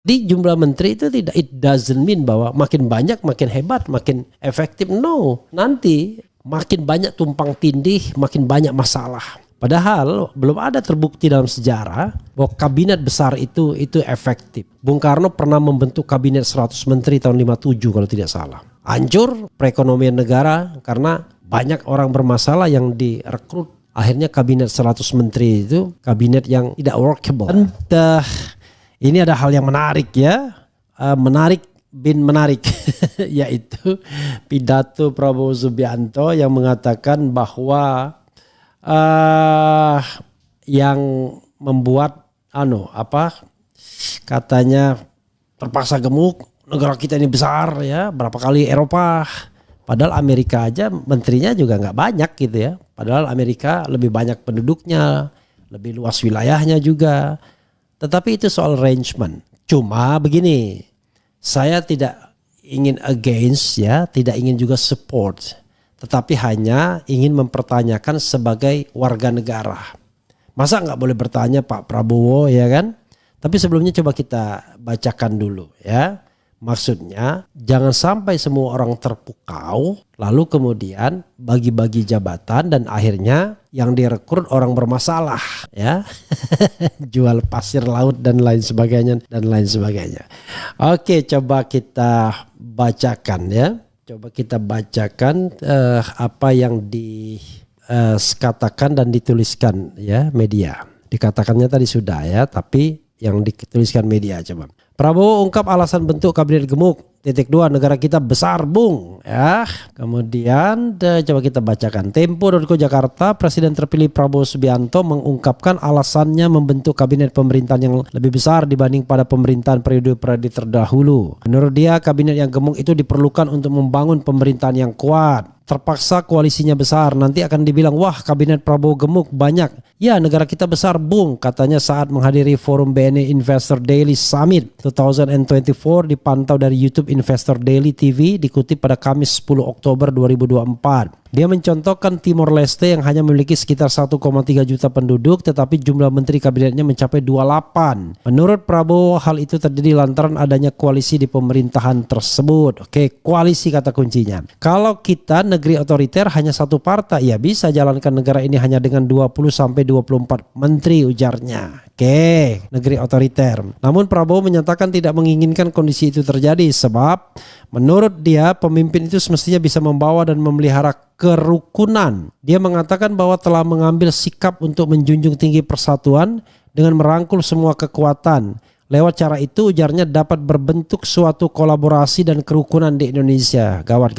Di jumlah menteri itu tidak, it doesn't mean bahwa makin banyak, makin hebat, makin efektif. No, nanti makin banyak tumpang tindih, makin banyak masalah. Padahal belum ada terbukti dalam sejarah bahwa kabinet besar itu efektif. Bung Karno pernah membentuk kabinet 100 menteri tahun 57 kalau tidak salah. Hancur perekonomian negara karena banyak orang bermasalah yang direkrut. Akhirnya kabinet 100 menteri itu kabinet yang tidak workable. Ini ada hal yang menarik ya, menarik yaitu pidato Prabowo Subianto yang mengatakan bahwa yang membuat katanya terpaksa gemuk, negara kita ini besar ya, berapa kali Eropa, padahal Amerika aja menterinya juga nggak banyak gitu ya, padahal Amerika lebih banyak penduduknya, lebih luas wilayahnya juga. Tetapi itu soal arrangement. Cuma begini, saya tidak ingin against ya, tidak ingin juga support, tetapi hanya ingin mempertanyakan sebagai warga negara. Masa nggak boleh bertanya Pak Prabowo ya kan? Tapi sebelumnya coba kita bacakan dulu ya. Maksudnya jangan sampai semua orang terpukau lalu kemudian bagi-bagi jabatan dan akhirnya yang direkrut orang bermasalah ya. Jual pasir laut dan lain sebagainya. Oke, coba kita bacakan ya. Coba kita bacakan apa yang dikatakan dan dituliskan ya media. Dikatakannya tadi sudah ya, tapi yang dituliskan media coba. Prabowo ungkap alasan bentuk kabinet gemuk. .2 negara kita besar bung ya. Kemudian coba kita bacakan. Tempo.co Jakarta, Presiden terpilih Prabowo Subianto mengungkapkan alasannya membentuk kabinet pemerintahan yang lebih besar dibanding pada pemerintahan periode terdahulu. Menurut dia kabinet yang gemuk itu diperlukan untuk membangun pemerintahan yang kuat. Terpaksa koalisinya besar, nanti akan dibilang wah kabinet Prabowo gemuk banyak. Ya negara kita besar bung, katanya saat menghadiri forum BNI Investor Daily Summit 2024 dipantau dari YouTube Investor Daily TV, dikutip pada Kamis 10 Oktober 2024. Dia mencontohkan Timor Leste yang hanya memiliki sekitar 1,3 juta penduduk tetapi jumlah menteri kabinetnya mencapai 28. Menurut Prabowo hal itu terjadi lantaran adanya koalisi di pemerintahan tersebut. Oke, koalisi kata kuncinya. Kalau kita negeri otoriter hanya satu partai, ya bisa jalankan negara ini hanya dengan 20-24 menteri ujarnya. Oke, negeri otoriter. Namun Prabowo menyatakan tidak menginginkan kondisi itu terjadi sebab menurut dia pemimpin itu semestinya bisa membawa dan memelihara kerukunan. Dia mengatakan bahwa telah mengambil sikap untuk menjunjung tinggi persatuan dengan merangkul semua kekuatan. Lewat cara itu ujarnya dapat berbentuk suatu kolaborasi dan kerukunan di Indonesia. Gawat.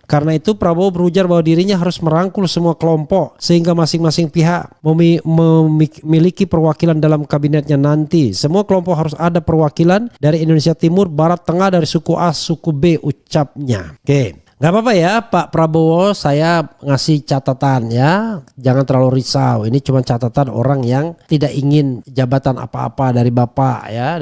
Karena itu Prabowo berujar bahwa dirinya harus merangkul semua kelompok sehingga masing-masing pihak memiliki perwakilan dalam kabinetnya nanti. Semua kelompok harus ada perwakilan dari Indonesia Timur, Barat, Tengah, dari suku A, suku B ucapnya. Oke. Gak apa-apa ya Pak Prabowo, saya ngasih catatan ya, jangan terlalu risau. Ini cuma catatan orang yang tidak ingin jabatan apa-apa dari Bapak ya,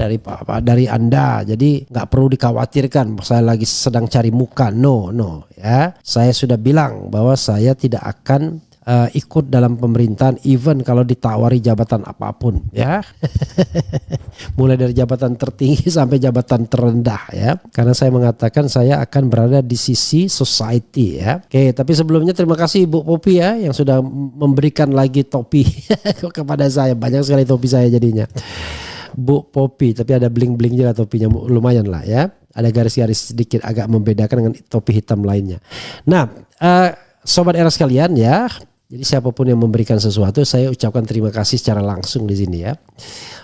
dari Anda. Jadi gak perlu dikhawatirkan saya lagi sedang cari muka, no ya. Saya sudah bilang bahwa saya tidak akan ikut dalam pemerintahan even kalau ditawari jabatan apapun ya. Mulai dari jabatan tertinggi sampai jabatan terendah ya, karena saya mengatakan saya akan berada di sisi society ya. Oke, tapi sebelumnya terima kasih Bu Popi ya yang sudah memberikan lagi topi kepada saya. Banyak sekali topi saya jadinya Bu Popi, tapi ada bling-bling juga topinya, lumayan lah ya, ada garis-garis sedikit agak membedakan dengan topi hitam lainnya. Nah Sobat Era sekalian ya, jadi siapapun yang memberikan sesuatu saya ucapkan terima kasih secara langsung di sini ya.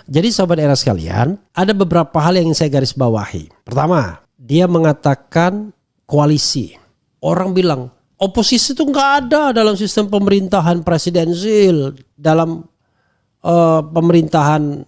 Jadi Sobat Era sekalian, ada beberapa hal yang ingin saya garis bawahi. Pertama, dia mengatakan koalisi. Orang bilang oposisi itu nggak ada dalam sistem pemerintahan presidensil, dalam pemerintahan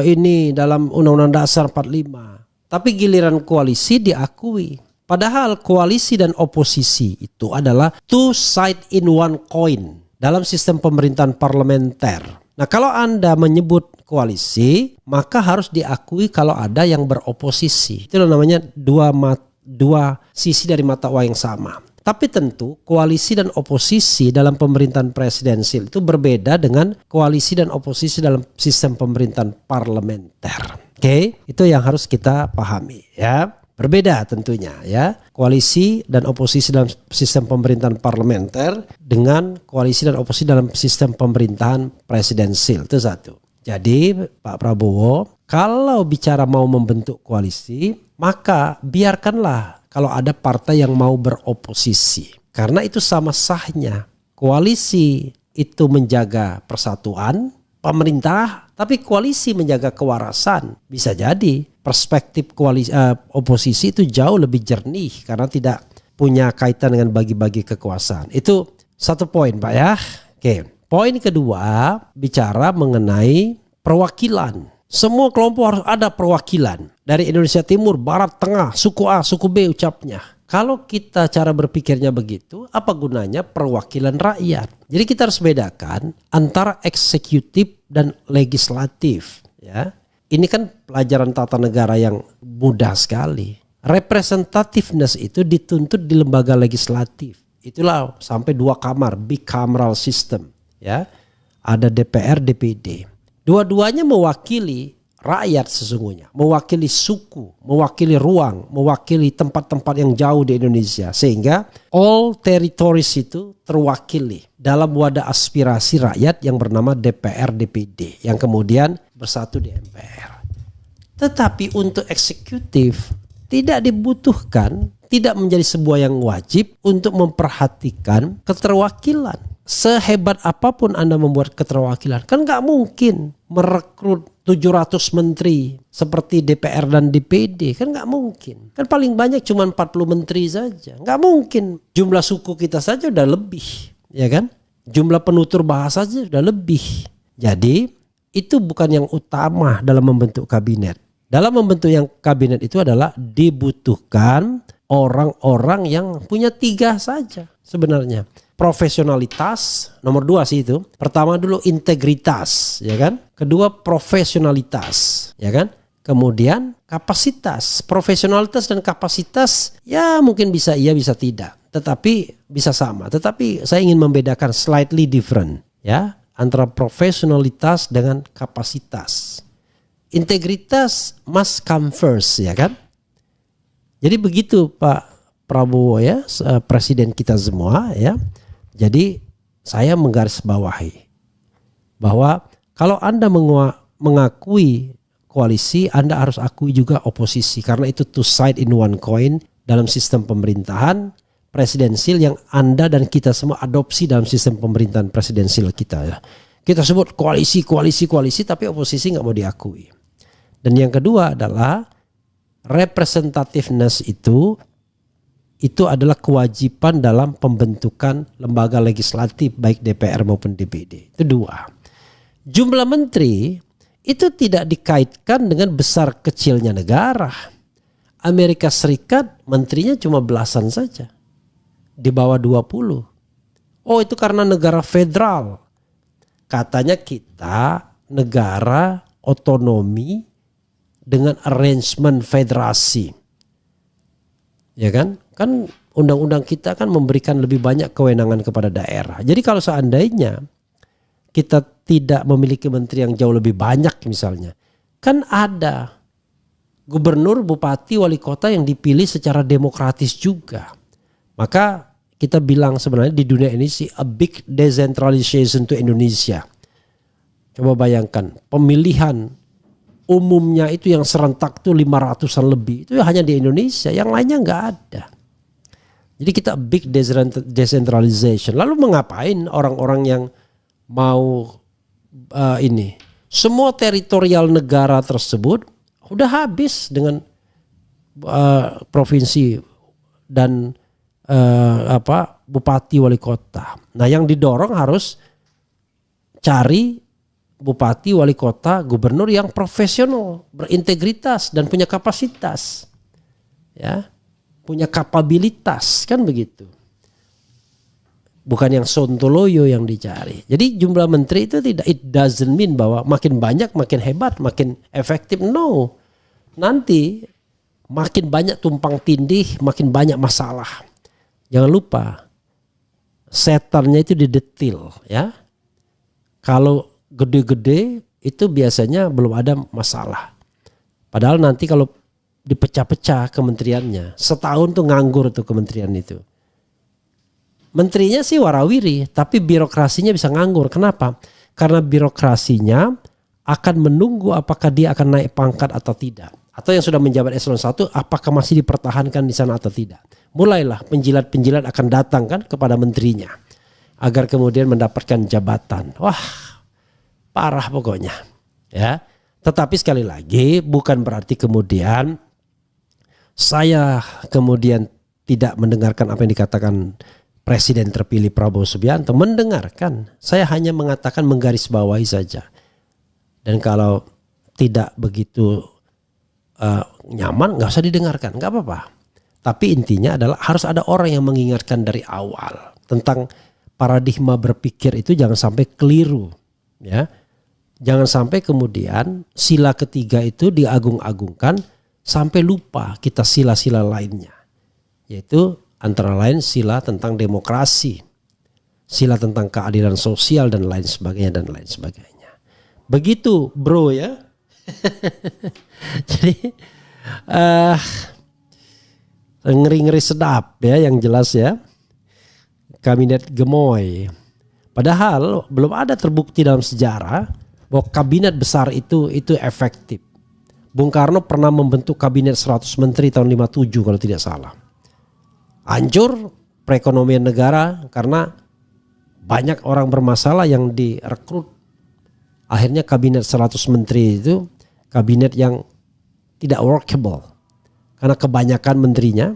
ini, dalam Undang-Undang Dasar 45. Tapi giliran koalisi diakui. Padahal koalisi dan oposisi itu adalah two side in one coin dalam sistem pemerintahan parlementer. Nah kalau Anda menyebut koalisi, maka harus diakui kalau ada yang beroposisi. Itu namanya dua sisi dari mata uang yang sama. Tapi tentu koalisi dan oposisi dalam pemerintahan presidensil itu berbeda dengan koalisi dan oposisi dalam sistem pemerintahan parlementer. Oke, itu yang harus kita pahami ya. Berbeda tentunya ya, koalisi dan oposisi dalam sistem pemerintahan parlementer dengan koalisi dan oposisi dalam sistem pemerintahan presidensil, itu satu. Jadi Pak Prabowo kalau bicara mau membentuk koalisi, maka biarkanlah kalau ada partai yang mau beroposisi. Karena itu sama sahnya. Koalisi itu menjaga persatuan pemerintah, tapi koalisi menjaga kewarasan. Bisa jadi perspektif oposisi itu jauh lebih jernih karena tidak punya kaitan dengan bagi-bagi kekuasaan. Itu satu poin Pak ya. Oke. Poin kedua bicara mengenai perwakilan. Semua kelompok harus ada perwakilan. Dari Indonesia Timur, Barat, Tengah, suku A, suku B ucapnya. Kalau kita cara berpikirnya begitu, apa gunanya perwakilan rakyat? Jadi kita harus bedakan antara eksekutif dan legislatif ya. Ini kan pelajaran tata negara yang mudah sekali. Representativeness itu dituntut di lembaga legislatif. Itulah sampai 2 kamar, bicameral system ya. Ada DPR, DPD. Dua-duanya mewakili rakyat sesungguhnya, mewakili suku, mewakili ruang, mewakili tempat-tempat yang jauh di Indonesia. Sehingga all territories itu terwakili dalam wadah aspirasi rakyat yang bernama DPR DPD yang kemudian bersatu di MPR. Tetapi untuk eksekutif tidak dibutuhkan, tidak menjadi sebuah yang wajib untuk memperhatikan keterwakilan. Sehebat apapun Anda membuat keterwakilan, kan gak mungkin merekrut 700 menteri seperti DPR dan DPD, kan gak mungkin. Kan paling banyak cuma 40 menteri saja. Gak mungkin. Jumlah suku kita saja udah lebih, ya kan? Jumlah penutur bahasa saja udah lebih. Jadi itu bukan yang utama dalam membentuk kabinet. Dalam membentuk yang kabinet itu adalah dibutuhkan orang-orang yang punya 3 saja sebenarnya. Profesionalitas, nomor 2 sih itu. Pertama dulu integritas, ya kan? Kedua profesionalitas, ya kan? Kemudian kapasitas. Profesionalitas dan kapasitas ya mungkin bisa iya bisa tidak, tetapi bisa sama. Tetapi saya ingin membedakan slightly different ya antara profesionalitas dengan kapasitas. Integritas must come first, ya kan? Jadi begitu Pak Prabowo ya, presiden kita semua ya. Jadi saya menggarisbawahi bahwa kalau Anda mengakui koalisi, Anda harus akui juga oposisi. Karena itu two side in one coin dalam sistem pemerintahan presidensil yang Anda dan kita semua adopsi dalam sistem pemerintahan presidensil kita ya. Kita sebut koalisi, tapi oposisi nggak mau diakui. Dan yang kedua adalah representativeness itu adalah kewajiban dalam pembentukan lembaga legislatif baik DPR maupun DPD. Itu 2. Jumlah menteri itu tidak dikaitkan dengan besar kecilnya negara. Amerika Serikat menterinya cuma belasan saja. Di bawah 20. Oh, itu karena negara federal. Katanya kita negara otonomi dengan arrangement federasi. Ya kan? Kan undang-undang kita kan memberikan lebih banyak kewenangan kepada daerah. Jadi kalau seandainya kita tidak memiliki menteri yang jauh lebih banyak misalnya, kan ada gubernur, bupati, wali kota yang dipilih secara demokratis juga. Maka kita bilang sebenarnya di dunia ini sih a big decentralization to Indonesia. Coba bayangkan pemilihan umumnya itu yang serentak tuh 500-an lebih. Itu hanya di Indonesia, yang lainnya nggak ada. Jadi kita big decentralization. Lalu mengapain orang-orang yang mau ini? Semua teritorial negara tersebut udah habis dengan provinsi dan bupati wali kota. Nah, yang didorong harus cari bupati, wali kota, gubernur yang profesional, berintegritas dan punya kapasitas. Ya, punya kapabilitas, kan begitu. Bukan yang sontoloyo yang dicari. Jadi jumlah menteri itu tidak, it doesn't mean bahwa makin banyak makin hebat, makin efektif. No. Nanti makin banyak tumpang tindih, makin banyak masalah. Jangan lupa setannya itu di detail, ya. Kalau gede-gede itu biasanya belum ada masalah. Padahal nanti kalau dipecah-pecah kementeriannya, setahun tuh nganggur tuh kementerian itu. Menterinya sih warawiri, tapi birokrasinya bisa nganggur. Kenapa? Karena birokrasinya akan menunggu apakah dia akan naik pangkat atau tidak. Atau yang sudah menjabat eselon 1 apakah masih dipertahankan di sana atau tidak. Mulailah penjilat-penjilat akan datang kan kepada menterinya agar kemudian mendapatkan jabatan. Wah, parah pokoknya. Ya. Tetapi sekali lagi bukan berarti kemudian saya kemudian tidak mendengarkan apa yang dikatakan Presiden terpilih Prabowo Subianto. Mendengarkan. Saya hanya mengatakan menggarisbawahi saja. Dan kalau tidak begitu nyaman nggak usah didengarkan, nggak apa-apa. Tapi intinya adalah harus ada orang yang mengingatkan dari awal tentang paradigma berpikir itu jangan sampai keliru, ya. Jangan sampai kemudian sila ketiga itu diagung-agungkan sampai lupa kita sila-sila lainnya, yaitu antara lain sila tentang demokrasi, sila tentang keadilan sosial dan lain sebagainya. Begitu bro ya. Jadi ngeri-ngeri sedap ya yang jelas ya. Kabinet gemoy. Padahal belum ada terbukti dalam sejarah bahwa kabinet besar itu efektif. Bung Karno pernah membentuk kabinet 100 menteri tahun 57 kalau tidak salah. Hancur perekonomian negara karena banyak orang bermasalah yang direkrut. Akhirnya kabinet 100 menteri itu kabinet yang tidak workable. Karena kebanyakan menterinya,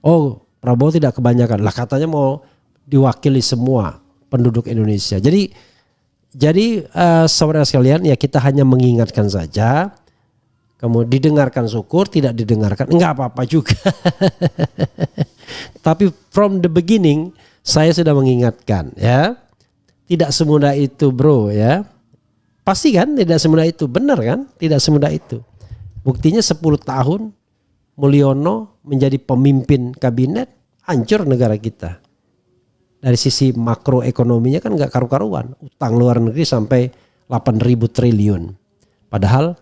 oh Prabowo tidak kebanyakan. Lah katanya mau diwakili semua penduduk Indonesia. Jadi saudara sekalian ya kita hanya mengingatkan saja. Kemudian didengarkan syukur, tidak didengarkan enggak apa-apa juga. Tapi from the beginning saya sudah mengingatkan ya. Tidak semudah itu bro ya. Pasti kan tidak semudah itu, benar kan? Tidak semudah itu. Buktinya 10 tahun Mulyono menjadi pemimpin kabinet, hancur negara kita. Dari sisi makroekonominya kan gak karu-karuan. Utang luar negeri sampai 8.000 triliun. Padahal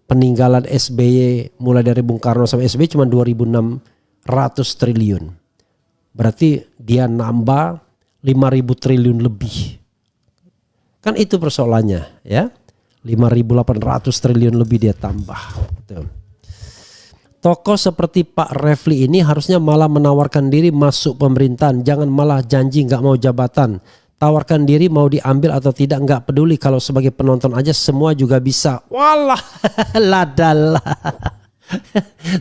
peninggalan SBY mulai dari Bung Karno sampai SBY cuma 2.600 triliun. Berarti dia nambah 5.000 triliun lebih. Kan itu persoalannya ya. 5.800 triliun lebih dia tambah. Tuh. Tokoh seperti Pak Refli ini harusnya malah menawarkan diri masuk pemerintahan. Jangan malah janji gak mau jabatan. Tawarkan diri mau diambil atau tidak gak peduli. Kalau sebagai penonton aja semua juga bisa. Walah ladalah.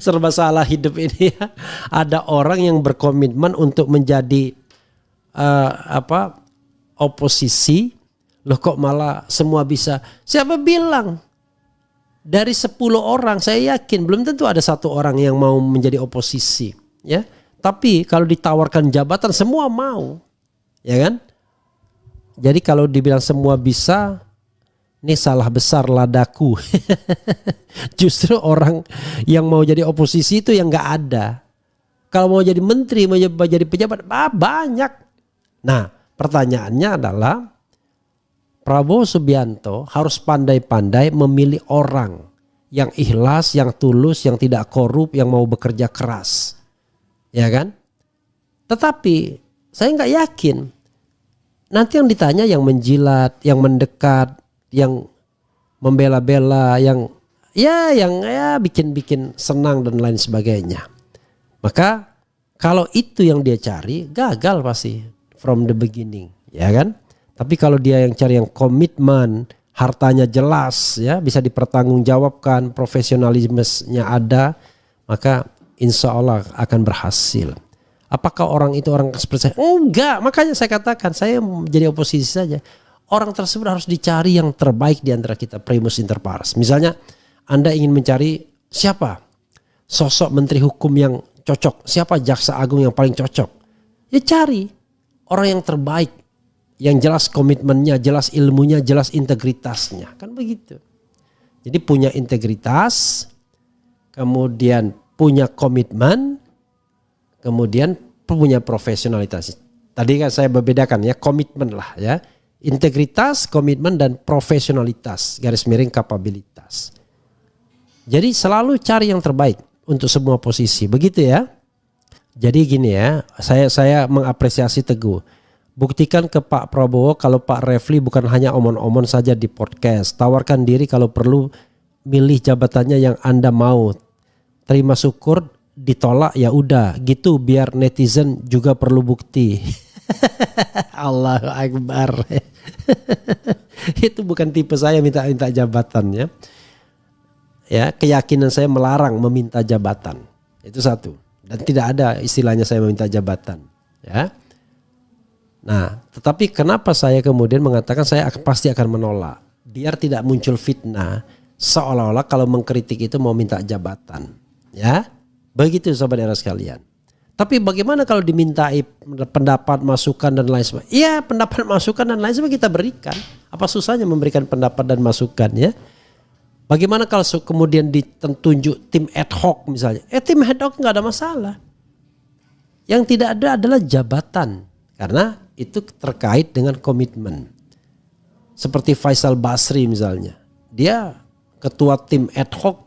Serba salah hidup ini ya. Ada orang yang berkomitmen untuk menjadi oposisi. Loh kok malah semua bisa. Siapa bilang? Dari 10 orang saya yakin belum tentu ada satu orang yang mau menjadi oposisi. Ya. Tapi kalau ditawarkan jabatan semua mau. Ya kan? Jadi kalau dibilang semua bisa, ini salah besar ladaku. Justru orang yang mau jadi oposisi itu yang gak ada. Kalau mau jadi menteri, mau jadi pejabat, banyak. Nah pertanyaannya adalah Prabowo Subianto harus pandai-pandai memilih orang yang ikhlas, yang tulus, yang tidak korup, yang mau bekerja keras. Ya kan? Tetapi saya nggak yakin. Nanti yang ditanya yang menjilat, yang mendekat, yang membela-bela, yang bikin-bikin senang dan lain sebagainya. Maka kalau itu yang dia cari, gagal pasti from the beginning, ya kan? Tapi kalau dia yang cari yang komitmen, hartanya jelas ya, bisa dipertanggungjawabkan, profesionalismenya ada, maka insya Allah akan berhasil. Apakah orang itu orang seperti saya? Enggak, makanya saya katakan saya menjadi oposisi saja. Orang tersebut harus dicari yang terbaik di antara kita, primus inter pares. Misalnya Anda ingin mencari siapa sosok menteri hukum yang cocok, siapa jaksa agung yang paling cocok, ya cari orang yang terbaik. Yang jelas komitmennya, jelas ilmunya, jelas integritasnya. Kan begitu. Jadi punya integritas, kemudian punya komitmen, kemudian punya profesionalitas. Tadi kan saya membedakan ya, komitmen lah ya. Integritas, komitmen dan profesionalitas, garis miring kapabilitas. Jadi selalu cari yang terbaik untuk semua posisi, begitu ya. Jadi gini ya, saya mengapresiasi Teguh. Buktikan ke Pak Prabowo kalau Pak Refli bukan hanya omon-omon saja di podcast. Tawarkan diri kalau perlu, milih jabatannya yang Anda mau. Terima syukur, ditolak ya udah gitu, biar netizen juga perlu bukti. Allahu Akbar. Itu bukan tipe saya minta jabatannya. Ya, keyakinan saya melarang meminta jabatan. Itu satu. Dan tidak ada istilahnya saya meminta jabatan, ya. Nah, tetapi kenapa saya kemudian mengatakan saya pasti akan menolak, biar tidak muncul fitnah seolah-olah kalau mengkritik itu mau minta jabatan, ya. Begitu sobat era sekalian. Tapi bagaimana kalau dimintai pendapat, masukan dan lain sebagainya? Iya, pendapat, masukan dan lain sebagainya kita berikan. Apa susahnya memberikan pendapat dan masukan, ya? Bagaimana kalau kemudian ditunjuk tim ad hoc misalnya? Tim ad hoc nggak ada masalah. Yang tidak ada adalah jabatan, karena itu terkait dengan komitmen. Seperti Faisal Basri misalnya, dia ketua tim ad hoc